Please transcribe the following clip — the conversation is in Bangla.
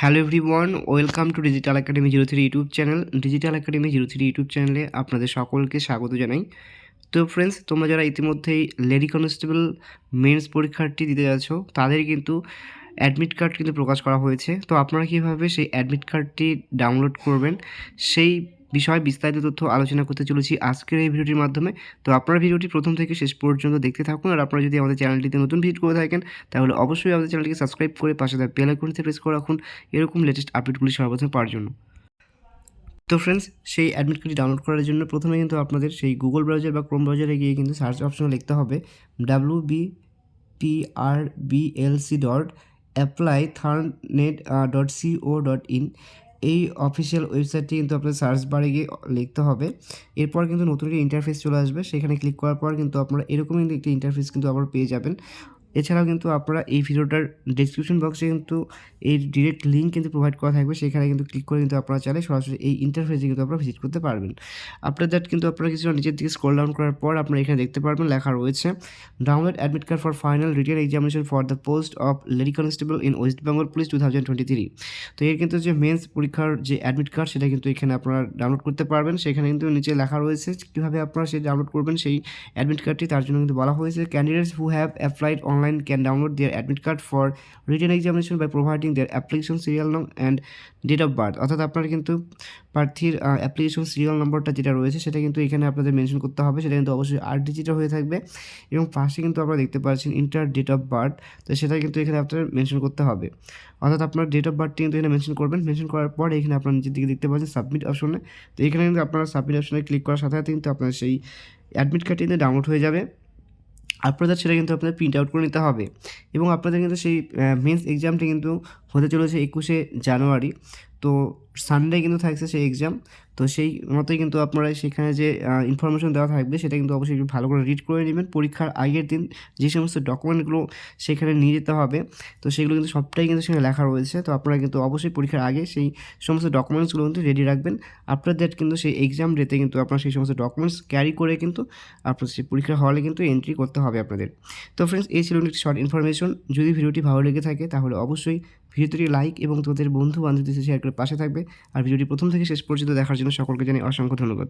Hello everyone, welcome to digital academy 03 YouTube channel. Digital academy 03 YouTube চ্যানেলে আপনাদের সকলকে স্বাগত জানাই। তো ফ্রেন্ডস, তোমরা যারা ইতিমধ্যেই লেডি কনস্টেবল মেন্স পরীক্ষাটি দিতে যাচ্ছ, তাদের কিন্তু অ্যাডমিট কার্ড কিন্তু প্রকাশ করা হয়েছে। তো আপনারা কীভাবে সেই অ্যাডমিট কার্ডটি ডাউনলোড করবেন সেই বিষয়ে বিস্তারিত তথ্য আলোচনা করতে চলেছি আজকের এই ভিডিওটির মাধ্যমে। তো আপনারা ভিডিওটি প্রথম থেকে শেষ পর্যন্ত দেখতে থাকুন। আর আপনারা যদি আমাদের চ্যানেলটিতে নতুন ভিজিট করে থাকেন তাহলে অবশ্যই আমাদের চ্যানেলটিকে সাবস্ক্রাইব করে পাশে থাকা বেল আইকনটি প্রেস করে রাখুন এরকম লেটেস্ট আপডেটগুলি সর্বপ্রথম পাওয়ার জন্য। তো ফ্রেন্ডস, সেই অ্যাডমিট কার্ডটি ডাউনলোড করার জন্য প্রথমে কিন্তু আপনাদের সেই গুগল ব্রাউজার বা ক্রোম ব্রাউজারে গিয়ে কিন্তু সার্চ অপশনে লিখতে হবে wbprblc.applytharnet.co.in। এই অফিসিয়াল ওয়েবসাইটটি কিন্তু আপনার সার্চ বারে গিয়ে লিখতে হবে। এরপর কিন্তু নতুন একটি ইন্টারফেস চলে আসবে, সেখানে ক্লিক করার পর কিন্তু আপনারা এরকমই একটি ইন্টারফেস কিন্তু আবার পেয়ে যাবেন। এছাড়াও কিন্তু আপনারা এই ভিডিওটার ডেসক্রিপশন বক্সে কিন্তু এর ডিরেক্ট লিঙ্ক কিন্তু প্রোভাইড করা থাকবে, সেখানে কিন্তু ক্লিক করে কিন্তু আপনারা চাইলে সরাসরি এই ইন্টারফেসে কিন্তু আপনারা ভিজিট করতে পারবেন। আফটার দ্যাট কিন্তু আপনারা কিছুটা নিচের দিকে স্ক্রল ডাউন করার পর আপনারা এখানে দেখতে পারবেন লেখা রয়েছে download admit card for final written examination for the post of lady constable in West Bengal police 2023। তো এর কিন্তু যে মেন্স পরীক্ষার যে অ্যাডমিট কার্ড সেটা কিন্তু এখানে আপনারা ডাউনলোড করতে পারবেন। সেখানে কিন্তু নিচে লেখা রয়েছে কীভাবে আপনারা সেই ডাউনলোড করবেন সেই অ্যাডমিট কার্ডটি। তার জন্য কিন্তু বলা হয়েছে candidates who have applied online can download their admit card for written examination by providing their application serial নং অ্যান্ড ডেট অফ বার্থ। অর্থাৎ আপনারা কিন্তু প্রার্থীর অ্যাপ্লিকেশন সিরিয়াল নম্বরটা যেটা রয়েছে সেটা কিন্তু এখানে আপনাদের মেনশন করতে হবে। সেটা কিন্তু অবশ্যই 8 ডিজিটের হয়ে থাকবে এবং পাশে কিন্তু আপনারা দেখতে পাচ্ছেন ইন্টার ডেট অফ বার্থ। তো সেটা কিন্তু এখানে আপনার মেনশন করতে হবে। অর্থাৎ আপনার ডেট অফ বার্থটি কিন্তু এখানে মেনশন করবেন। মেনশন করার পর এখানে আপনার নিচের দিকে দেখতে পাচ্ছেন সাবমিট অপশনে। তো এখানে কিন্তু আপনারা সাবমিট অপশনে ক্লিক করার সাথে সাথে কিন্তু আপনার সেই অ্যাডমিট কার্ডটি কিন্তু ডাউনলোড হয়ে যাবে। আপনাদের সেটা কিন্তু আপনাদের প্রিন্ট আউট করে নিতে হবে এবং আপনাদের কিন্তু সেই মেন্স এক্সামটি কিন্তু হতে চলেছে 21শে জানুয়ারি। তো সানডে কিন্তু থাকছে সেই এক্সাম। তো সেই মতোই কিন্তু আপনারা সেখানে যে ইনফরমেশন দেওয়া থাকবে সেটা কিন্তু অবশ্যই একটু ভালো করে রিড করে নেবেন। পরীক্ষার আগের দিন যে সমস্ত ডকুমেন্টগুলো সেখানে নিয়ে যেতে হবে তো সেগুলো কিন্তু সবটাই কিন্তু সেখানে লেখা রয়েছে। তো আপনারা কিন্তু অবশ্যই পরীক্ষার আগে সেই সমস্ত ডকুমেন্টসগুলো কিন্তু রেডি রাখবেন। আফটার দ্যাট কিন্তু সেই এক্সাম ডেতে কিন্তু আপনারা সেই সমস্ত ডকুমেন্টস ক্যারি করে কিন্তু আপনার সেই পরীক্ষার হলে কিন্তু এন্ট্রি করতে হবে আপনাদের। তো ফ্রেন্ডস, এই ছিল একটি শর্ট ইনফরমেশন। যদি ভিডিওটি ভালো লেগে থাকে তাহলে অবশ্যই ভিডিওটি লাইক এবং তোমাদের বন্ধু বান্ধবদের সাথে শেয়ার করে পাশে থাকবে। আর ভিডিওটি প্রথম থেকে শেষ পর্যন্ত দেখার জন্য সকলকে জানাই অসংখ্য ধন্যবাদ।